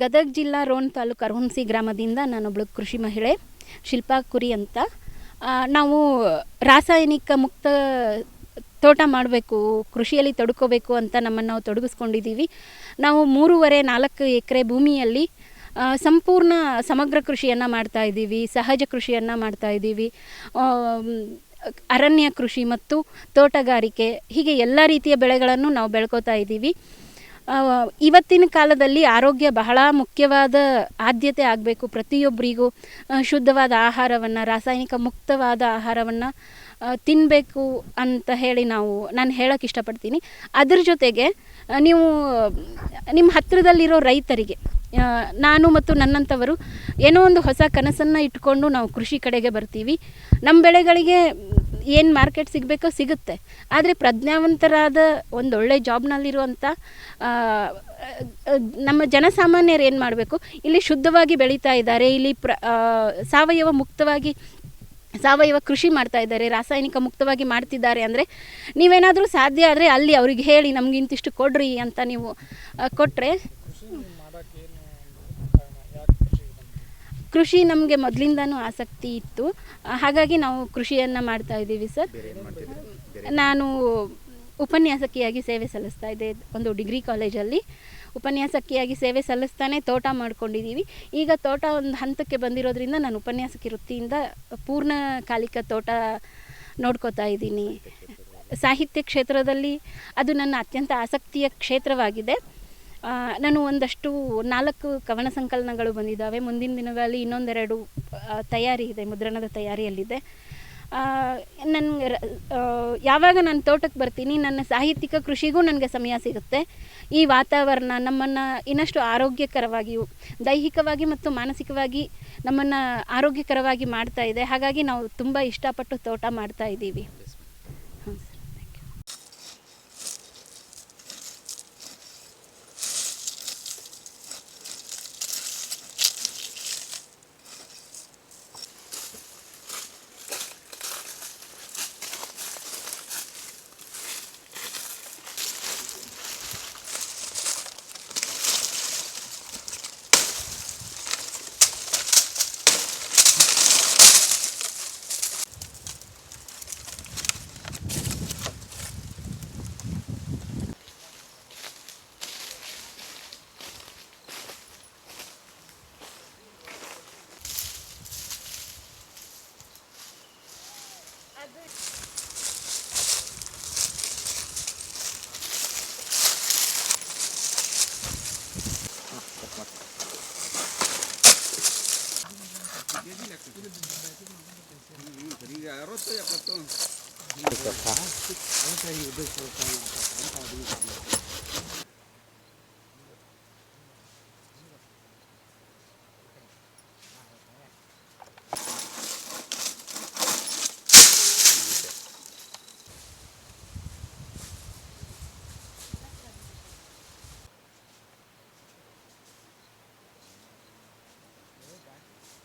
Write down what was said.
ಗದಗ ಜಿಲ್ಲಾ ರೋಣ ತಾಲೂಕು ಅರಹುಣಸಿ ಗ್ರಾಮದಿಂದ ನಾನೊಬ್ಬಳು ಕೃಷಿ ಮಹಿಳೆ ಶಿಲ್ಪಾ ಕುರಿ ಅಂತ. ನಾವು ರಾಸಾಯನಿಕ ಮುಕ್ತ ತೋಟ ಮಾಡಬೇಕು, ಕೃಷಿಯಲ್ಲಿ ತೊಡ್ಕೋಬೇಕು ಅಂತ ನಮ್ಮನ್ನು ನಾವು ತೊಡಗಿಸ್ಕೊಂಡಿದ್ದೀವಿ. ನಾವು 3.5-4 ಎಕರೆ ಭೂಮಿಯಲ್ಲಿ ಸಂಪೂರ್ಣ ಸಮಗ್ರ ಕೃಷಿಯನ್ನು ಮಾಡ್ತಾಯಿದ್ದೀವಿ, ಸಹಜ ಕೃಷಿಯನ್ನು ಮಾಡ್ತಾಯಿದ್ದೀವಿ. ಅರಣ್ಯ ಕೃಷಿ ಮತ್ತು ತೋಟಗಾರಿಕೆ ಹೀಗೆ ಎಲ್ಲ ರೀತಿಯ ಬೆಳೆಗಳನ್ನು ನಾವು ಬೆಳ್ಕೋತಾ ಇದ್ದೀವಿ. ಇವತ್ತಿನ ಕಾಲದಲ್ಲಿ ಆರೋಗ್ಯ ಬಹಳ ಮುಖ್ಯವಾದ ಆದ್ಯತೆ ಆಗಬೇಕು. ಪ್ರತಿಯೊಬ್ಬರಿಗೂ ಶುದ್ಧವಾದ ಆಹಾರವನ್ನು, ರಾಸಾಯನಿಕ ಮುಕ್ತವಾದ ಆಹಾರವನ್ನು ತಿನ್ನಬೇಕು ಅಂತ ಹೇಳಿ ನಾನು ಹೇಳೋಕ್ಕೆ ಇಷ್ಟಪಡ್ತೀನಿ. ಅದ್ರ ಜೊತೆಗೆ ನೀವು ನಿಮ್ಮ ಹತ್ತಿರದಲ್ಲಿರೋ ರೈತರಿಗೆ, ನಾನು ಮತ್ತು ನನ್ನಂಥವರು ಏನೋ ಒಂದು ಹೊಸ ಕನಸನ್ನು ಇಟ್ಕೊಂಡು ನಾವು ಕೃಷಿ ಕಡೆಗೆ ಬರ್ತೀವಿ. ನಮ್ಮ ಬೆಳೆಗಳಿಗೆ ಏನು ಮಾರ್ಕೆಟ್ ಸಿಗಬೇಕೋ ಸಿಗುತ್ತೆ, ಆದರೆ ಪ್ರಜ್ಞಾವಂತರಾದ ಒಂದೊಳ್ಳೆ ಜಾಬ್ನಲ್ಲಿರುವಂಥ ನಮ್ಮ ಜನಸಾಮಾನ್ಯರು ಏನು ಮಾಡಬೇಕು, ಇಲ್ಲಿ ಶುದ್ಧವಾಗಿ ಬೆಳೀತಾ ಇದ್ದಾರೆ, ಇಲ್ಲಿ ಸಾವಯವ ಕೃಷಿ ಮಾಡ್ತಾ ಇದ್ದಾರೆ, ರಾಸಾಯನಿಕ ಮುಕ್ತವಾಗಿ ಮಾಡ್ತಿದ್ದಾರೆ ಅಂದರೆ ನೀವೇನಾದರೂ ಸಾಧ್ಯ ಆದರೆ ಅಲ್ಲಿ ಅವ್ರಿಗೆ ಹೇಳಿ ನಮ್ಗೆ ಇಂತಿಷ್ಟು ಕೊಡ್ರಿ ಅಂತ ನೀವು ಕೊಟ್ಟರೆ. ಕೃಷಿ ನಮಗೆ ಮೊದಲಿಂದನೂ ಆಸಕ್ತಿ ಇತ್ತು, ಹಾಗಾಗಿ ನಾವು ಕೃಷಿಯನ್ನು ಮಾಡ್ತಾ ಇದ್ದೀವಿ ಸರ್. ನಾನು ಉಪನ್ಯಾಸಕಿಯಾಗಿ ಸೇವೆ ಸಲ್ಲಿಸ್ತಾ ಇದ್ದೆ ಒಂದು ಡಿಗ್ರಿ ಕಾಲೇಜಲ್ಲಿ. ಉಪನ್ಯಾಸಕಿಯಾಗಿ ಸೇವೆ ಸಲ್ಲಿಸ್ತಾನೆ ತೋಟ ಮಾಡ್ಕೊಂಡಿದ್ದೀವಿ. ಈಗ ತೋಟ ಒಂದು ಹಂತಕ್ಕೆ ಬಂದಿರೋದ್ರಿಂದ ನಾನು ಉಪನ್ಯಾಸಕಿ ವೃತ್ತಿಯಿಂದ ಪೂರ್ಣಕಾಲಿಕ ತೋಟ ನೋಡ್ಕೋತಾ ಇದ್ದೀನಿ. ಸಾಹಿತ್ಯ ಕ್ಷೇತ್ರದಲ್ಲಿ ಅದು ನನ್ನ ಅತ್ಯಂತ ಆಸಕ್ತಿಯ ಕ್ಷೇತ್ರವಾಗಿದೆ. ನಾನು ಒಂದಷ್ಟು 4 ಕವನ ಸಂಕಲನಗಳು ಬಂದಿದ್ದಾವೆ. ಮುಂದಿನ ದಿನಗಳಲ್ಲಿ ಇನ್ನೊಂದೆರಡು ತಯಾರಿ ಇದೆ, ಮುದ್ರಣದ ತಯಾರಿಯಲ್ಲಿದೆ. ಯಾವಾಗ ನಾನು ತೋಟಕ್ಕೆ ಬರ್ತೀನಿ, ನನ್ನ ಸಾಹಿತ್ಯಿಕ ಕೃಷಿಗೂ ನನಗೆ ಸಮಯ ಸಿಗುತ್ತೆ. ಈ ವಾತಾವರಣ ನಮ್ಮನ್ನು ಇನ್ನಷ್ಟು ಆರೋಗ್ಯಕರವಾಗಿಯೂ, ದೈಹಿಕವಾಗಿ ಮತ್ತು ಮಾನಸಿಕವಾಗಿ ನಮ್ಮನ್ನು ಆರೋಗ್ಯಕರವಾಗಿ ಮಾಡ್ತಾ ಇದೆ. ಹಾಗಾಗಿ ನಾವು ತುಂಬ ಇಷ್ಟಪಟ್ಟು ತೋಟ ಮಾಡ್ತಾ ಇದ್ದೀವಿ.